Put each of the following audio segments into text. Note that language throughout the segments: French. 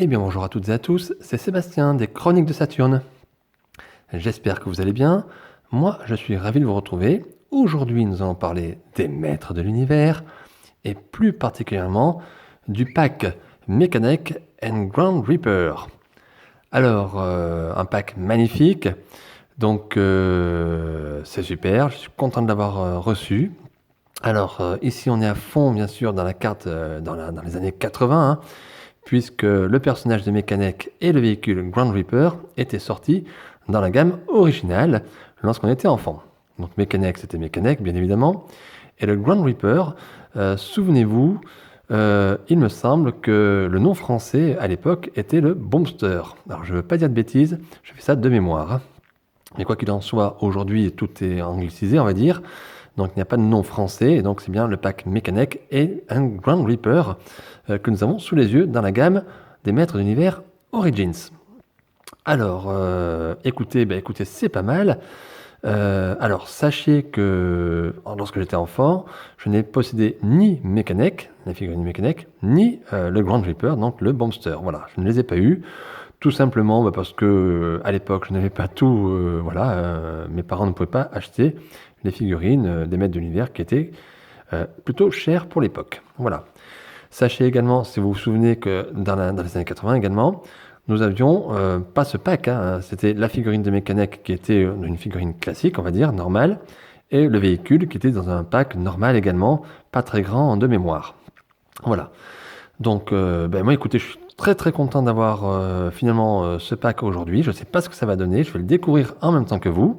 Eh bien bonjour à toutes et à tous, c'est Sébastien des Chroniques de Saturne. J'espère que vous allez bien. Moi, je suis ravi de vous retrouver. Aujourd'hui, nous allons parler des maîtres de l'univers et plus particulièrement du pack Mechanic and Ground Reaper. Alors, un pack magnifique, donc c'est super, je suis content de l'avoir reçu. Alors, ici, on est à fond, bien sûr, dans la carte dans les années 80, hein, puisque le personnage de Mechanic et le véhicule Ground Reaper étaient sortis dans la gamme originale lorsqu'on était enfant. Donc Mechanic, c'était Mechanic, bien évidemment. Et le Ground Reaper, souvenez-vous, il me semble que le nom français à l'époque était le Bombster. Alors je ne veux pas dire de bêtises, je fais ça de mémoire, hein. Mais quoi qu'il en soit, aujourd'hui tout est anglicisé, on va dire. Donc il n'y a pas de nom français, et donc c'est bien le pack Mechanic et un Ground Reaper que nous avons sous les yeux dans la gamme des maîtres d'univers Origins. Alors, écoutez, c'est pas mal. Alors, sachez que lorsque j'étais enfant, je n'ai possédé ni Mechanic, la figurine Mechanic, ni le Ground Reaper, donc le Bombster. Voilà, je ne les ai pas eus. Tout simplement parce que à l'époque, je n'avais pas tout. Mes parents ne pouvaient pas acheter les figurines des maîtres de l'univers qui étaient plutôt chères pour l'époque. Voilà. Sachez également, si vous vous souvenez, que dans les années 80 également, nous avions pas ce pack, hein, c'était la figurine de Mechanic qui était une figurine classique, on va dire, normale, et le véhicule qui était dans un pack normal également, pas très grand de mémoire. Voilà. Donc, moi, écoutez, je suis très très content d'avoir finalement ce pack aujourd'hui. Je ne sais pas ce que ça va donner, je vais le découvrir en même temps que vous.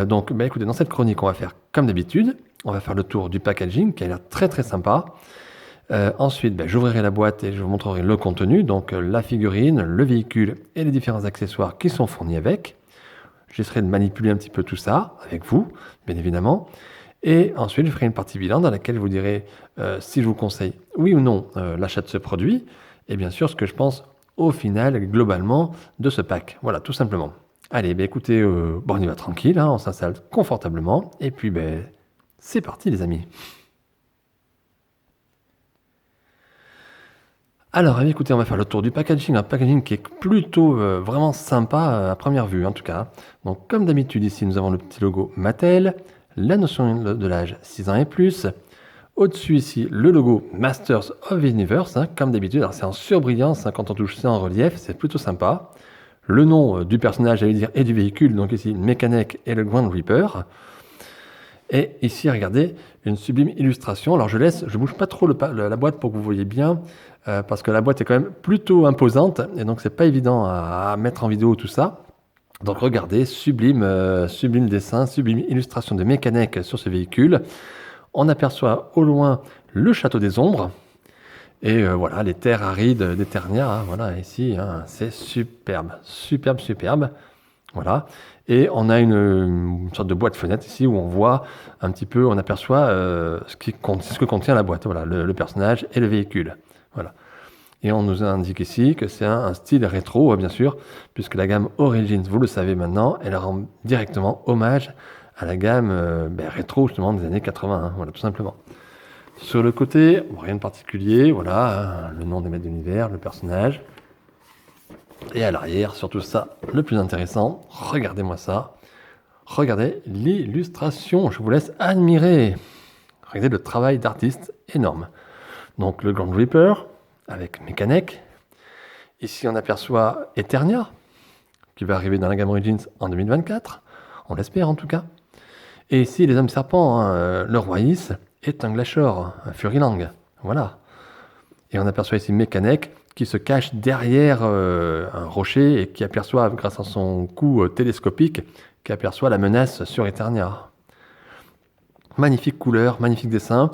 Donc, écoutez, dans cette chronique, on va faire comme d'habitude. On va faire le tour du packaging qui a l'air très très sympa. Ensuite, j'ouvrirai la boîte et je vous montrerai le contenu, donc la figurine, le véhicule et les différents accessoires qui sont fournis avec. J'essaierai de manipuler un petit peu tout ça avec vous, bien évidemment. Et ensuite, je ferai une partie bilan dans laquelle je vous dirai si je vous conseille oui ou non l'achat de ce produit et bien sûr ce que je pense au final, globalement, de ce pack. Voilà, tout simplement. Allez, écoutez, on y va tranquille, hein, on s'installe confortablement et puis c'est parti les amis. Alors, écoutez, on va faire le tour du packaging, un packaging qui est plutôt vraiment sympa à première vue en tout cas. Donc, comme d'habitude, ici, nous avons le petit logo Mattel, la notion de l'âge 6 ans et plus. Au-dessus, ici, le logo Masters of Universe, hein, comme d'habitude. Alors, c'est en surbrillance, hein, quand on touche ça en relief, c'est plutôt sympa. Le nom du personnage, j'allais dire, et du véhicule, donc ici, Mechanic et le Ground Reaper. Et ici, regardez, une sublime illustration. Alors, je bouge pas trop la boîte pour que vous voyez bien, parce que la boîte est quand même plutôt imposante, et donc c'est pas évident à mettre en vidéo tout ça. Donc regardez, sublime dessin, sublime illustration de Mechanic sur ce véhicule. On aperçoit au loin le château des ombres, et voilà, les terres arides d'Eternia, hein, voilà, ici, hein, c'est superbe, superbe, superbe. Voilà. Et on a une sorte de boîte fenêtre ici où on voit un petit peu, on aperçoit ce que contient la boîte. Voilà, le personnage et le véhicule. Voilà. Et on nous indique ici que c'est un style rétro, bien sûr, puisque la gamme Origins, vous le savez maintenant, elle rend directement hommage à la gamme rétro justement des années 80. Hein, voilà, tout simplement. Sur le côté, rien de particulier. Voilà, hein, le nom des maîtres d'univers, le personnage. Et à l'arrière, surtout ça, le plus intéressant, regardez-moi ça. Regardez l'illustration, je vous laisse admirer. Regardez le travail d'artiste énorme. Donc le Ground Reaper avec Mechanic. Ici on aperçoit Eternia, qui va arriver dans la gamme Origins en 2024. On l'espère en tout cas. Et ici les hommes serpents, hein, le roi Is et Tanglashor, Furilang. Voilà. Et on aperçoit ici Mechanic qui se cache derrière un rocher et qui aperçoit, grâce à son coup télescopique, qui aperçoit la menace sur Eternia. Magnifique couleur, magnifique dessin.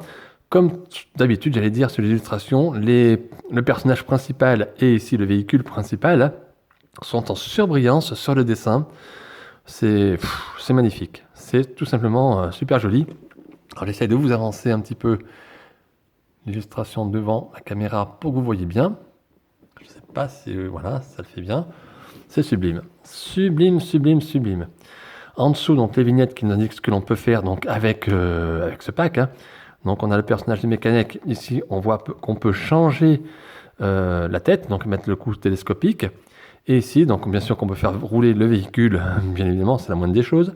Comme d'habitude, j'allais dire sur l'illustration, le personnage principal et ici le véhicule principal sont en surbrillance sur le dessin. C'est magnifique. C'est tout simplement super joli. Alors j'essaie de vous avancer un petit peu l'illustration devant la caméra pour que vous voyez bien. Je ne sais pas si voilà, ça le fait bien. C'est sublime. Sublime, sublime, sublime. En dessous, donc les vignettes qui nous indiquent ce que l'on peut faire donc, avec ce pack. Hein. Donc on a le personnage de Mechanic. Ici, on voit qu'on peut changer la tête, donc mettre le cou télescopique. Et ici, donc bien sûr qu'on peut faire rouler le véhicule, bien évidemment, c'est la moindre des choses,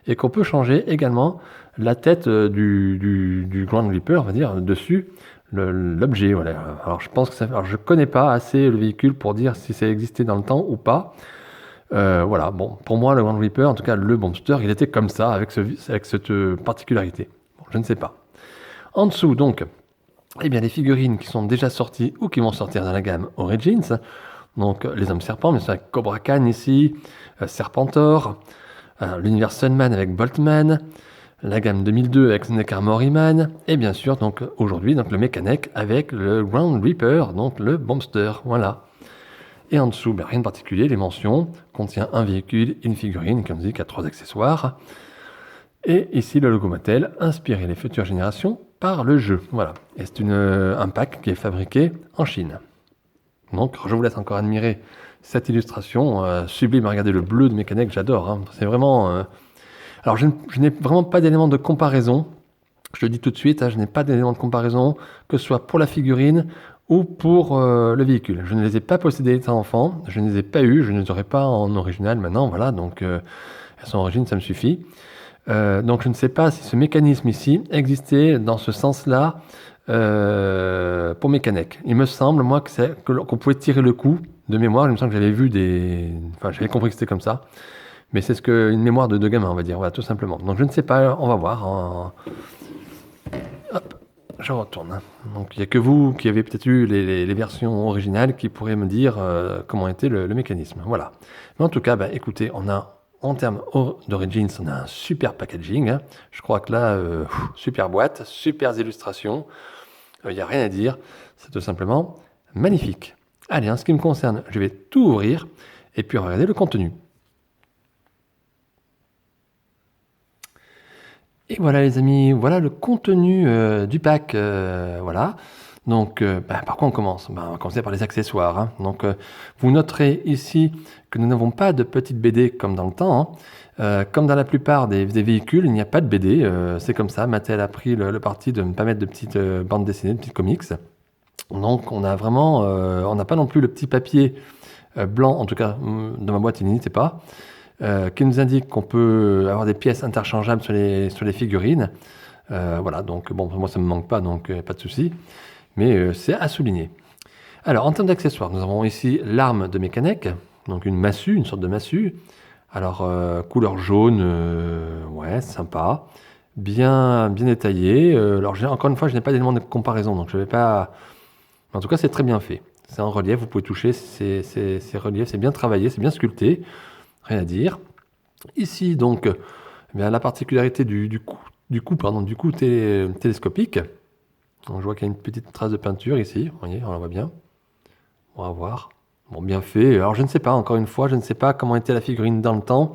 et qu'on peut changer également la tête du Grand Reaper, on va dire, dessus l'objet. Voilà. Alors je pense que alors je connais pas assez le véhicule pour dire si ça existait dans le temps ou pas. Voilà, bon, pour moi, le Grand Reaper, en tout cas le Bombster, il était comme ça, avec cette particularité. Bon, je ne sais pas. En dessous, donc, eh bien, les figurines qui sont déjà sorties ou qui vont sortir dans la gamme Origins. Donc, les hommes serpents, bien sûr, avec Cobra Khan ici, Serpentor, l'univers Sunman avec Boltman, la gamme 2002 avec Snake Armor E-Man, et bien sûr, donc, aujourd'hui, donc, le Mechanic avec le Grand Reaper, donc le Bombster. Voilà. Et en dessous, ben, rien de particulier, les mentions, contient un véhicule, une figurine, comme dit, qui a 3 accessoires. Et ici, le logo Mattel, inspirer les futures générations par le jeu. Voilà. Et c'est un pack qui est fabriqué en Chine. Donc, je vous laisse encore admirer cette illustration sublime. Regardez le bleu de Mechanic, j'adore. Hein. C'est vraiment... Alors, je n'ai vraiment pas d'élément de comparaison. Je le dis tout de suite, hein, je n'ai pas d'élément de comparaison, que ce soit pour la figurine ou pour le véhicule. Je ne les ai pas possédés étant enfant, je ne les ai pas eus, je ne les aurai pas en original maintenant, voilà, donc elles sont en origine, ça me suffit. Donc je ne sais pas si ce mécanisme ici existait dans ce sens-là pour Mechanic. Il me semble, moi, qu'on pouvait tirer le coup de mémoire, il me semble que j'avais vu Enfin, j'avais compris que c'était comme ça, mais c'est une mémoire de gamin, on va dire, voilà, tout simplement. Donc je ne sais pas, on va voir. Hop, je retourne. Donc il n'y a que vous qui avez peut-être eu les versions originales qui pourraient me dire comment était le mécanisme. Voilà. Mais en tout cas, bah, écoutez, en termes d'Origins, on a un super packaging. Hein. Je crois que là, super boîte, super illustrations. Il n'y a rien à dire. C'est tout simplement magnifique. Allez, en ce qui me concerne, je vais tout ouvrir et puis regarder le contenu. Et voilà les amis, voilà le contenu du pack. Voilà. Donc, par quoi on commence? On va commencer par les accessoires. Hein. Donc, vous noterez ici que nous n'avons pas de petites BD comme dans le temps. Hein. Comme dans la plupart des véhicules, il n'y a pas de BD. C'est comme ça. Mattel a pris le parti de ne pas mettre de petites bandes dessinées, de petites comics. Donc, on a vraiment, on n'a pas non plus le petit papier blanc. En tout cas, dans ma boîte, il n'y était pas. Qui nous indique qu'on peut avoir des pièces interchangeables sur les figurines. Voilà, donc bon, moi ça ne me manque pas, donc pas de souci. Mais c'est à souligner. Alors, en termes d'accessoires, nous avons ici l'arme de Mechanic, donc une massue, une sorte de massue. Alors, couleur jaune, ouais, sympa. Bien détaillé. Alors, encore une fois, je n'ai pas d'élément de comparaison, donc je ne vais pas... En tout cas, c'est très bien fait. C'est en relief, vous pouvez toucher, c'est relief, c'est bien travaillé, c'est bien sculpté. Rien à dire. Ici, donc, eh bien, la particularité du coup télescopique. Donc, je vois qu'il y a une petite trace de peinture ici. Vous voyez, on la voit bien. On va voir. Bon, bien fait. Alors, je ne sais pas, encore une fois, je ne sais pas comment était la figurine dans le temps.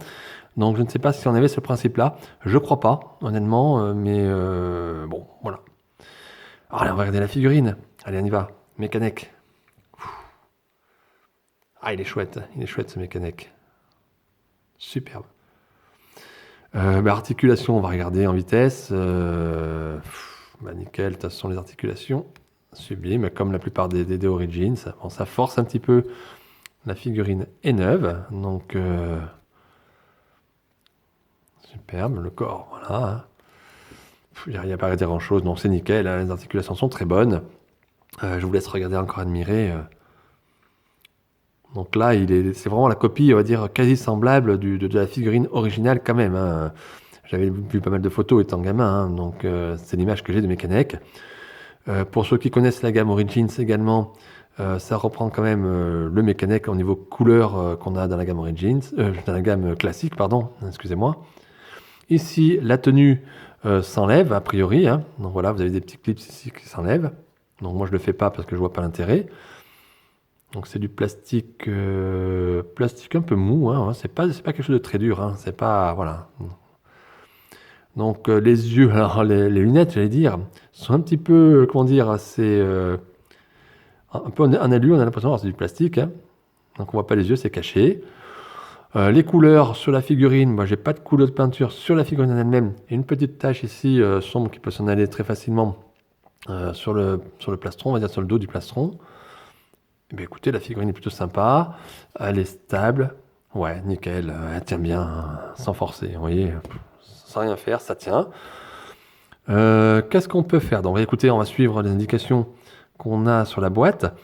Donc, je ne sais pas si on avait ce principe-là. Je crois pas, honnêtement. Mais bon, voilà. Alors, allez, on va regarder la figurine. Allez, on y va. Mechanic. Ah, il est chouette. Il est chouette, ce Mechanic. Superbe. Articulation, on va regarder en vitesse. Nickel, de toute façon, les articulations, sublime, comme la plupart des Origins. Bon, ça force un petit peu. La figurine est neuve, donc superbe. Le corps, voilà. Hein. Il n'y a pas à dire grand-chose, donc c'est nickel. Hein, les articulations sont très bonnes. Je vous laisse regarder encore admirer. Donc là, c'est vraiment la copie, on va dire, quasi semblable de la figurine originale quand même. Hein. J'avais vu pas mal de photos étant gamin, hein, donc c'est l'image que j'ai de Mechanic. Pour ceux qui connaissent la gamme Origins également, ça reprend quand même le Mechanic au niveau couleur qu'on a dans la gamme Origins, dans la gamme classique, pardon, excusez-moi. Ici, la tenue s'enlève a priori, hein. Donc voilà, vous avez des petits clips ici qui s'enlèvent. Donc moi je le fais pas parce que je vois pas l'intérêt. Donc c'est du plastique, plastique un peu mou, hein. C'est pas quelque chose de très dur, hein. C'est pas, voilà. Donc les yeux, alors les lunettes, j'allais dire, sont un petit peu, comment dire, assez, un peu en alu, on a l'impression que c'est du plastique, hein. Donc on voit pas les yeux, c'est caché. Les couleurs sur la figurine, moi j'ai pas de couleur de peinture sur la figurine en elle-même. Il y a une petite tache ici sombre qui peut s'en aller très facilement sur le plastron, on va dire sur le dos du plastron. Eh bien, écoutez, la figurine est plutôt sympa, elle est stable, ouais, nickel, elle tient bien, hein, sans forcer, vous voyez, sans rien faire, ça tient. Qu'est-ce qu'on peut faire? Donc écoutez, on va suivre les indications qu'on a sur la boîte.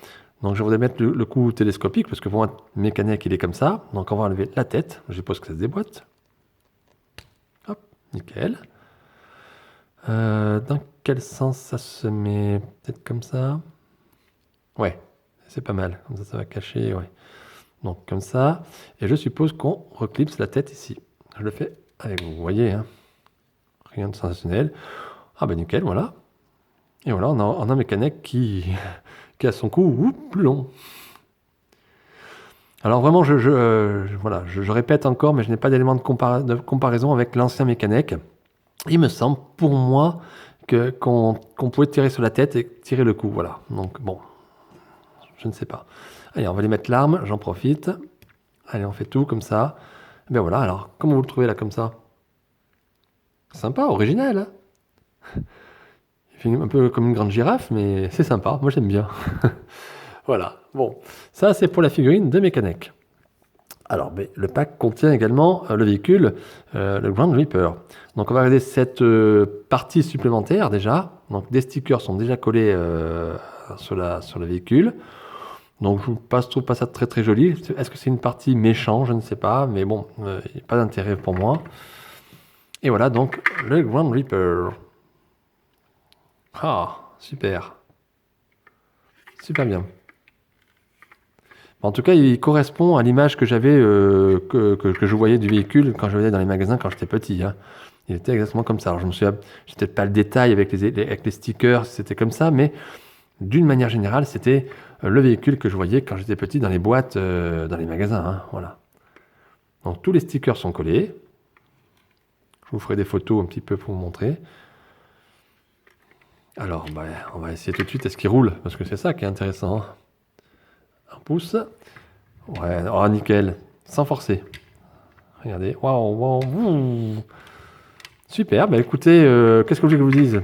Donc je voudrais mettre le coup télescopique, parce que pour moi, le mécanique, il est comme ça. Donc on va enlever la tête, je suppose que ça se déboîte. Hop, nickel. Dans quel sens ça se met? Peut-être comme ça? Ouais, c'est pas mal, comme ça va cacher, ouais. Donc comme ça, et je suppose qu'on reclipse la tête ici. Je le fais avec vous, vous voyez, hein. Rien de sensationnel. Ah ben nickel, voilà. Et voilà, on a un mécanique qui a son cou plus long. Alors vraiment, voilà, je répète encore, mais je n'ai pas d'élément de comparaison avec l'ancien mécanique. Il me semble, pour moi, qu'on pouvait tirer sur la tête et tirer le coup, voilà. Donc bon, je ne sais pas. Allez, on va aller mettre l'arme, j'en profite. Allez, on fait tout comme ça. Et bien voilà, alors, comment vous le trouvez là, comme ça? Sympa, original, hein? Il fait un peu comme une grande girafe, mais c'est sympa, moi j'aime bien. Voilà, bon, ça c'est pour la figurine de mécanique. Alors, mais le pack contient également le véhicule, le Grand Reaper. Donc on va regarder cette partie supplémentaire déjà. Donc des stickers sont déjà collés sur le véhicule. Donc je trouve pas ça très très joli. Est-ce que c'est une partie méchant? Je ne sais pas, mais bon, il n'y a pas d'intérêt pour moi. Et voilà donc le Grand Reaper. Ah, super. Super bien. En tout cas, il correspond à l'image que j'avais, que je voyais du véhicule quand je voyais dans les magasins quand j'étais petit, hein. Il était exactement comme ça. Alors, je me souviens, j'ai peut-être pas le détail avec les stickers, c'était comme ça, mais d'une manière générale, c'était le véhicule que je voyais quand j'étais petit dans les boîtes, dans les magasins, hein, voilà. Donc, tous les stickers sont collés. Je vous ferai des photos un petit peu pour vous montrer. Alors, bah, on va essayer tout de suite. Est-ce qu'il roule? Parce que c'est ça qui est intéressant, hein. Un pouce. Ouais, oh, nickel. Sans forcer. Regardez. Waouh, waouh, wouh. Super. Bah écoutez, qu'est-ce que je voulais que je vous dise?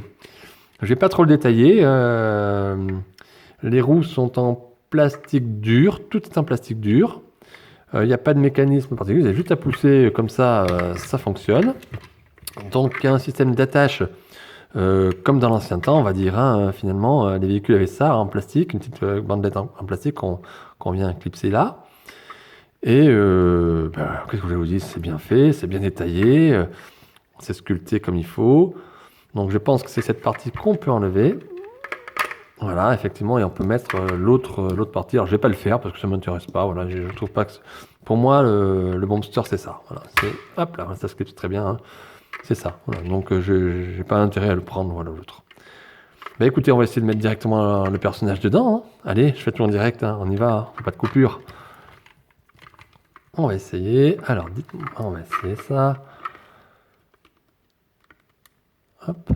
Je vais pas trop le détailler. Les roues sont en plastique dur. Tout est en plastique dur. Il n'y a pas de mécanisme particulier. Vous avez juste à pousser comme ça, ça fonctionne. Donc, il y a un système d'attache comme dans l'ancien temps, on va dire, hein, finalement, les véhicules avaient ça en plastique, une petite bandelette en plastique qu'on vient clipser là. Et qu'est-ce que je vais vous dire? C'est bien fait, c'est bien détaillé, c'est sculpté comme il faut. Donc je pense que c'est cette partie qu'on peut enlever. Voilà, effectivement, et on peut mettre l'autre partie. Alors je vais pas le faire parce que ça m'intéresse pas. Voilà, je trouve pas que pour moi le Bombster c'est ça. Voilà, hop là, ça sculpte très bien, hein. C'est ça. Voilà. Donc je n'ai pas intérêt à le prendre, voilà l'autre. Bah écoutez, on va essayer de mettre directement le personnage dedans, hein. Allez, je fais tout en direct, hein. On y va, pas de coupure. On va essayer. Alors, dites-moi, on va essayer ça. Hop.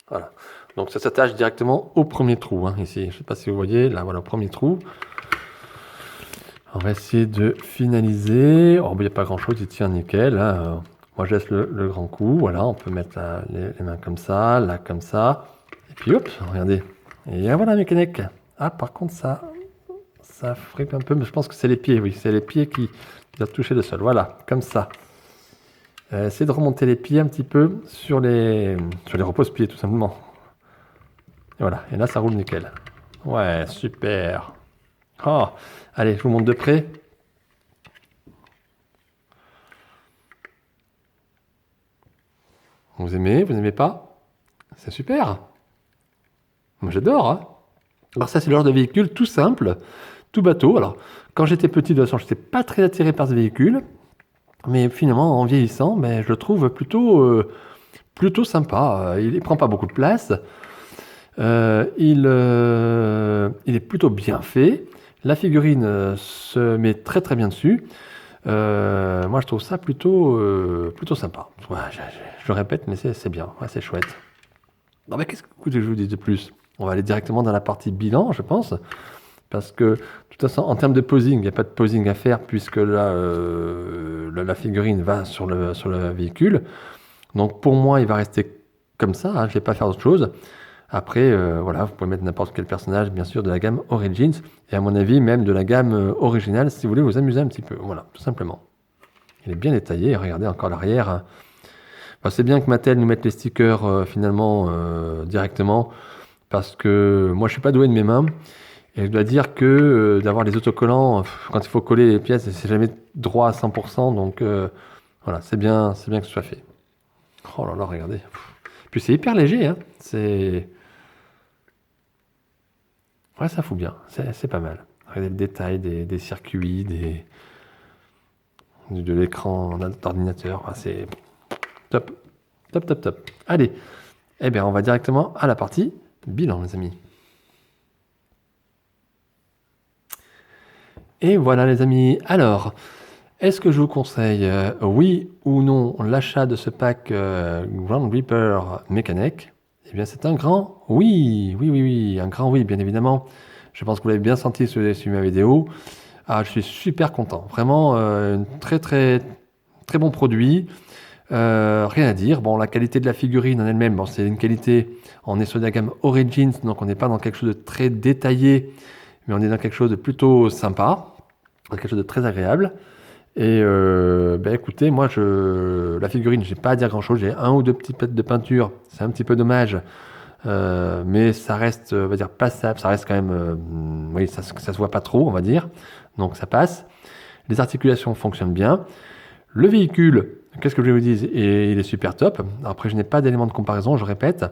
Voilà. Donc ça s'attache directement au premier trou, hein, ici. Je ne sais pas si vous voyez, là voilà, au premier trou. On va essayer de finaliser. Oh, il n'y a pas grand-chose, il tient nickel, hein. Moi, je laisse le grand coup. Voilà, on peut mettre les mains comme ça, là comme ça. Et puis hop, regardez. Et voilà, mécanique. Ah, par contre, ça fripe un peu, mais je pense que c'est les pieds, oui. C'est les pieds qui doivent toucher le sol. Voilà, comme ça. Essayez de remonter les pieds un petit peu sur les repose-pieds, tout simplement. Et voilà, et là, ça roule nickel. Ouais, super. Oh, allez, je vous montre de près. Vous aimez? Vous n'aimez pas? C'est super. Moi, j'adore, hein. Alors ça, c'est le genre de véhicule tout simple, tout bateau. Alors, quand j'étais petit, de toute façon, je n'étais pas très attiré par ce véhicule. Mais finalement, en vieillissant, ben, je le trouve plutôt sympa. Il ne prend pas beaucoup de place. Il est plutôt bien fait. La figurine se met très très bien dessus. Moi, je trouve ça plutôt sympa. Ouais, je le répète, mais c'est bien, ouais, c'est chouette. Non, mais qu'est-ce que je vous dis de plus? On va aller directement dans la partie bilan, je pense. Parce que, de toute façon, en termes de posing, il n'y a pas de posing à faire puisque là, la figurine va sur le véhicule. Donc, pour moi, il va rester comme ça, hein, je ne vais pas faire autre chose. Après, voilà, vous pouvez mettre n'importe quel personnage, bien sûr, de la gamme Origins, et à mon avis, même de la gamme originale, si vous voulez vous amuser un petit peu. Voilà, tout simplement. Il est bien détaillé, regardez encore l'arrière, hein. Bah, c'est bien que Mattel nous mette les stickers finalement directement, parce que moi je suis pas doué de mes mains, et je dois dire que d'avoir les autocollants, quand il faut coller les pièces, c'est jamais droit à 100%, donc voilà, c'est bien que ce soit fait. Oh là là, regardez. Puis c'est hyper léger, hein. Ouais, ça fout bien, c'est pas mal. Regardez le détail des circuits, de l'écran d'ordinateur, ah, c'est top, top, top, top. Allez, eh bien, on va directement à la partie bilan, les amis. Et voilà, les amis. Alors, est-ce que je vous conseille, oui ou non, l'achat de ce pack Ground Reaper Mechanic? Eh bien, c'est un grand oui, oui, oui, oui, un grand oui, bien évidemment. Je pense que vous l'avez bien senti sur ma vidéo. Ah, je suis super content. Vraiment, très, très, très bon produit. Rien à dire. Bon, la qualité de la figurine en elle-même, bon, c'est une qualité. On est sur la gamme Origins, donc on n'est pas dans quelque chose de très détaillé, mais on est dans quelque chose de plutôt sympa, quelque chose de très agréable. Et bah, écoutez, moi, la figurine, j'ai pas à dire grand-chose. J'ai un ou deux petits pets de peinture. C'est un petit peu dommage. Mais ça reste, on va dire, passable. Ça reste quand même, oui, ça se voit pas trop, on va dire. Donc ça passe. Les articulations fonctionnent bien. Le véhicule, qu'est-ce que je vais vous dire? Et il est super top. Après, je n'ai pas d'éléments de comparaison, je répète.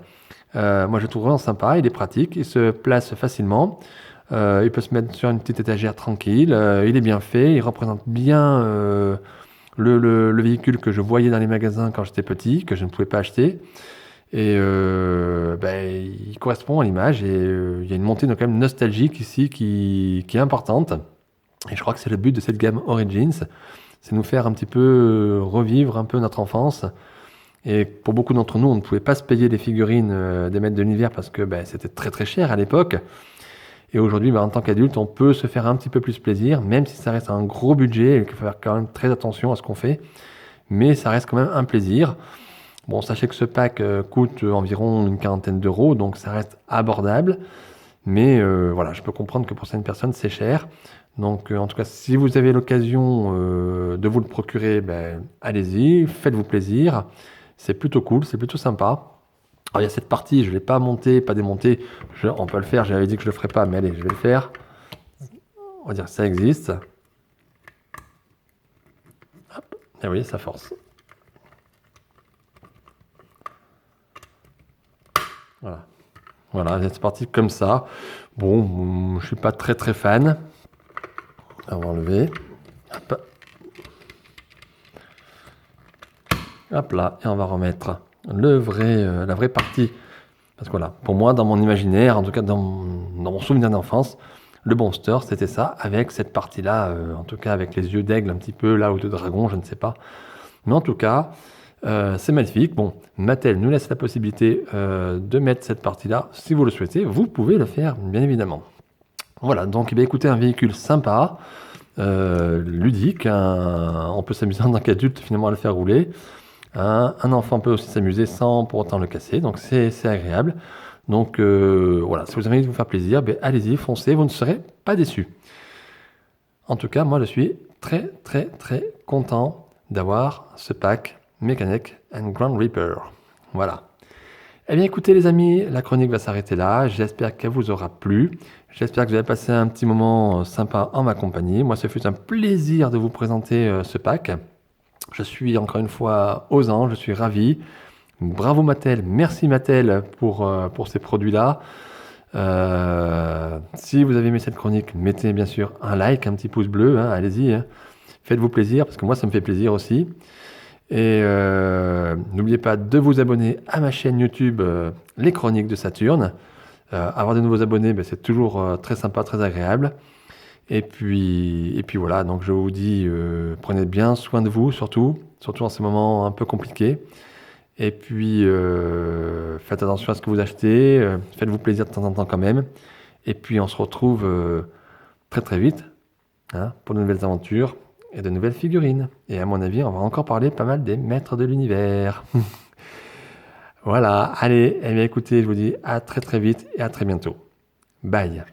Moi, je le trouve vraiment sympa. Il est pratique. Il se place facilement. Il peut se mettre sur une petite étagère tranquille. Il est bien fait. Il représente bien le véhicule que je voyais dans les magasins quand j'étais petit, que je ne pouvais pas acheter. Et ben, il correspond à l'image. Et il y a une montée quand même nostalgique ici qui est importante. Et je crois que c'est le but de cette gamme Origins. C'est nous faire un petit peu revivre un peu notre enfance. Et pour beaucoup d'entre nous, on ne pouvait pas se payer les figurines des maîtres de l'univers parce que ben, c'était très très cher à l'époque. Et aujourd'hui, ben, en tant qu'adulte, on peut se faire un petit peu plus plaisir, même si ça reste un gros budget et qu'il faut faire quand même très attention à ce qu'on fait. Mais ça reste quand même un plaisir. Bon, sachez que ce pack coûte environ une quarantaine d'euros, donc ça reste abordable. Mais voilà, je peux comprendre que pour certaines personnes, c'est cher. Donc, en tout cas, si vous avez l'occasion de vous le procurer, ben, allez-y, faites-vous plaisir. C'est plutôt cool, c'est plutôt sympa. Alors, il y a cette partie, je ne l'ai pas montée, pas démontée. On peut le faire, j'avais dit que je ne le ferais pas, mais allez, je vais le faire. On va dire que ça existe. Hop, et vous voyez, ça force. Voilà. Voilà, c'est parti comme ça. Bon, je suis pas très très fan. On va enlever. Hop. Hop là, et on va remettre la vraie partie. Parce que voilà, pour moi, dans mon imaginaire, en tout cas dans mon souvenir d'enfance, le Monster, c'était ça, avec cette partie-là, en tout cas avec les yeux d'aigle un petit peu, là, ou de dragon, je ne sais pas. Mais en tout cas, c'est magnifique. Bon, Mattel nous laisse la possibilité de mettre cette partie-là. Si vous le souhaitez, vous pouvez le faire, bien évidemment. Voilà, donc eh bien, écoutez, un véhicule sympa, ludique, on peut s'amuser en tant qu'adulte finalement à le faire rouler. Un enfant peut aussi s'amuser sans pour autant le casser, donc c'est agréable. Donc voilà, si vous avez envie de vous faire plaisir, ben, allez-y, foncez, vous ne serez pas déçus. En tout cas, moi je suis très très très content d'avoir ce pack Mechanic and Ground Reaper. Voilà. Eh bien écoutez les amis, la chronique va s'arrêter là. J'espère qu'elle vous aura plu. J'espère que vous avez passé un petit moment sympa en ma compagnie. Moi, ce fut un plaisir de vous présenter ce pack. Je suis encore une fois aux anges, je suis ravi. Bravo Mattel, merci Mattel pour ces produits-là. Si vous avez aimé cette chronique, mettez bien sûr un like, un petit pouce bleu, hein, allez-y. Hein. Faites-vous plaisir, parce que moi ça me fait plaisir aussi. Et n'oubliez pas de vous abonner à ma chaîne YouTube Les Chroniques de Saturne. Avoir de nouveaux abonnés, ben, c'est toujours très sympa, très agréable. Et puis voilà, donc je vous dis, prenez bien soin de vous, surtout en ces moments un peu compliqués. Et puis, faites attention à ce que vous achetez, faites-vous plaisir de temps en temps quand même. Et puis, on se retrouve très très vite hein, pour de nouvelles aventures et de nouvelles figurines. Et à mon avis, on va encore parler pas mal des maîtres de l'univers. Voilà, allez, eh bien écoutez, je vous dis à très très vite et à très bientôt. Bye.